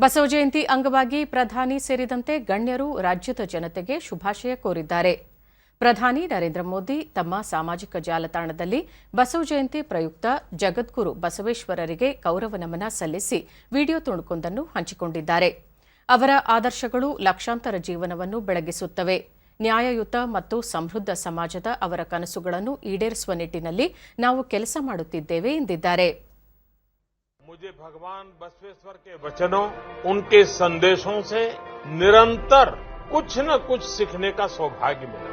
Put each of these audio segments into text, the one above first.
ಬಸವ ಜಯಂತಿ ಅಂಗವಾಗಿ ಪ್ರಧಾನಿ ಸೇರಿದಂತೆ ಗಣ್ಯರು ರಾಜ್ಯದ ಜನತೆಗೆ ಶುಭಾಶಯ ಕೋರಿದ್ದಾರೆ. ಪ್ರಧಾನಿ ನರೇಂದ್ರ ಮೋದಿ ತಮ್ಮ ಸಾಮಾಜಿಕ ಜಾಲತಾಣದಲ್ಲಿ ಬಸವ ಜಯಂತಿ ಪ್ರಯುಕ್ತ ಜಗದ್ಗುರು ಬಸವೇಶ್ವರರಿಗೆ ಗೌರವ ನಮನ ಸಲ್ಲಿಸಿ ವಿಡಿಯೋ ತುಣುಕೊಂದನ್ನು ಹಂಚಿಕೊಂಡಿದ್ದಾರೆ. ಅವರ ಆದರ್ಶಗಳು ಲಕ್ಷಾಂತರ ಜೀವನವನ್ನು ಬೆಳಗಿಸುತ್ತವೆ. ನ್ಯಾಯಯುತ ಮತ್ತು ಸಮೃದ್ಧ ಸಮಾಜದ ಅವರ ಕನಸುಗಳನ್ನು ಈಡೇರಿಸುವ ನಿಟ್ಟಿನಲ್ಲಿ ನಾವು ಕೆಲಸ ಮಾಡುತ್ತಿದ್ದೇವೆ ಎಂದಿದ್ದಾರೆ. मुझे भगवान बसवेश्वर के वचनों, उनके संदेशों से निरंतर कुछ न कुछ सीखने का सौभाग्य मिला।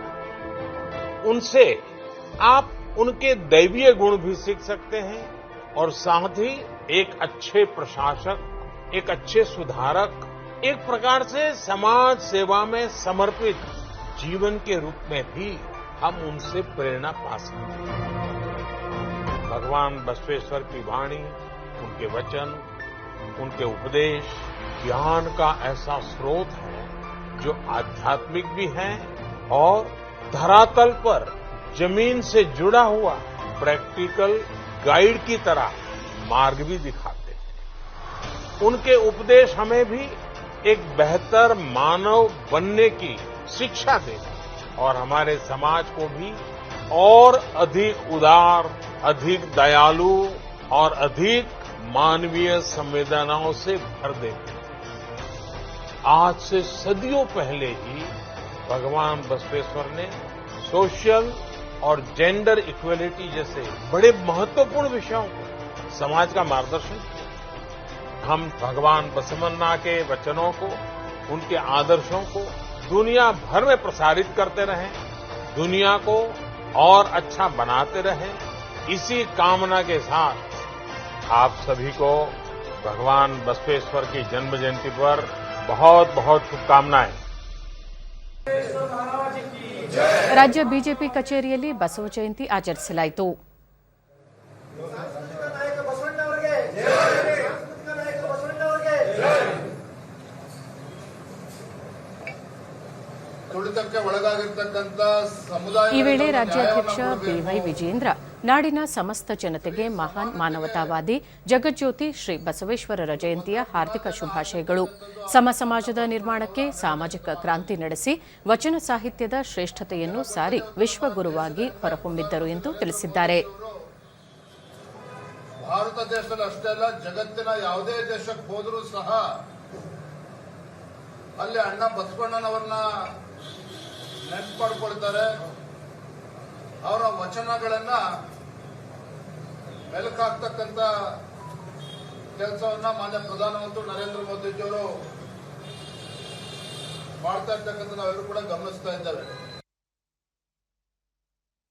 उनसे आप उनके दैवीय गुण भी सीख सकते हैं और साथ ही एक अच्छे प्रशासक, एक अच्छे सुधारक, एक प्रकार से समाज सेवा में समर्पित जीवन के रूप में भी हम उनसे प्रेरणा पा सकते हैं। भगवान बसवेश्वर की वाणी, उनके वचन, उनके उपदेश ज्ञान का ऐसा स्रोत है जो आध्यात्मिक भी है और धरातल पर जमीन से जुड़ा हुआ प्रैक्टिकल गाइड की तरह मार्ग भी दिखाते हैं। उनके उपदेश हमें भी एक बेहतर मानव बनने की शिक्षा देते हैं और हमारे समाज को भी और अधिक उदार, अधिक दयालु और अधिक मानवीय संवेदनाओं से भर देते हैं। आज से सदियों पहले ही भगवान बसवेश्वर ने सोशल और जेंडर इक्वलिटी जैसे बड़े महत्वपूर्ण विषयों को समाज का मार्गदर्शन किया। हम भगवान बसवन्ना के वचनों को, उनके आदर्शों को दुनिया भर में प्रसारित करते रहें, दुनिया को और अच्छा बनाते रहें। इसी कामना के साथ आप सभी को भगवान बसवेश्वर की जन्म जयंती पर बहुत बहुत शुभकामनाएं। ರಾಜ್ಯ ಬಿಜೆಪಿ ಕಚೇರಿಯಲ್ಲಿ ಬಸವ ಜಯಂತಿ ಆಚರಿಸಲಾಯಿತು. ಈ ವೇಳೆ ರಾಜ್ಯಾಧ್ಯಕ್ಷ ಬಿವೈ ವಿಜೇಂದ್ರ ನಾಡಿನ ಸಮಸ್ತ ಜನತೆಗೆ ಮಹಾನ್ ಮಾನವತಾವಾದಿ ಜಗಜ್ಯೋತಿ ಶ್ರೀ ಬಸವೇಶ್ವರರ ಜಯಂತಿಯ ಹಾರ್ದಿಕ ಶುಭಾಶಯಗಳು. ಸಮಾಜದ ನಿರ್ಮಾಣಕ್ಕೆ ಸಾಮಾಜಿಕ ಕ್ರಾಂತಿ ನಡೆಸಿ ವಚನ ಸಾಹಿತ್ಯದ ಶ್ರೇಷ್ಠತೆಯನ್ನು ಸಾರಿ ವಿಶ್ವಗುರುವಾಗಿ ಹೊರಹೊಮ್ಮಿದ್ದರು ಎಂದು ತಿಳಿಸಿದ್ದಾರೆ. ಭಾರತ ದೇಶದಲ್ಲಿ ಅಷ್ಟೇ ಅಲ್ಲ, ಜಗತ್ತಿನ ಯಾವುದೇ ದೇಶಕ್ಕೆ ಹೋದರೂ ಸಹ ಅಲ್ಲಿ ಅಣ್ಣ ಬಸವಣ್ಣನವರನ್ನ ನೆನಪು ಮಾಡಿಕೊಳ್ತಾರೆ. ಅವರ ವಚನಗಳನ್ನ ಮೆಲುಕಾಗ್ತಕ್ಕಂಥ ಕೆಲಸವನ್ನ ಮಾನ್ಯ ಪ್ರಧಾನಮಂತ್ರಿ ನರೇಂದ್ರ ಮೋದಿಜಿಯವರು ಮಾಡ್ತಾ ಇರ್ತಕ್ಕಂಥ ನಾವೆಲ್ಲರೂ ಕೂಡ ಗಮನಿಸ್ತಾ ಇದ್ದೇವೆ.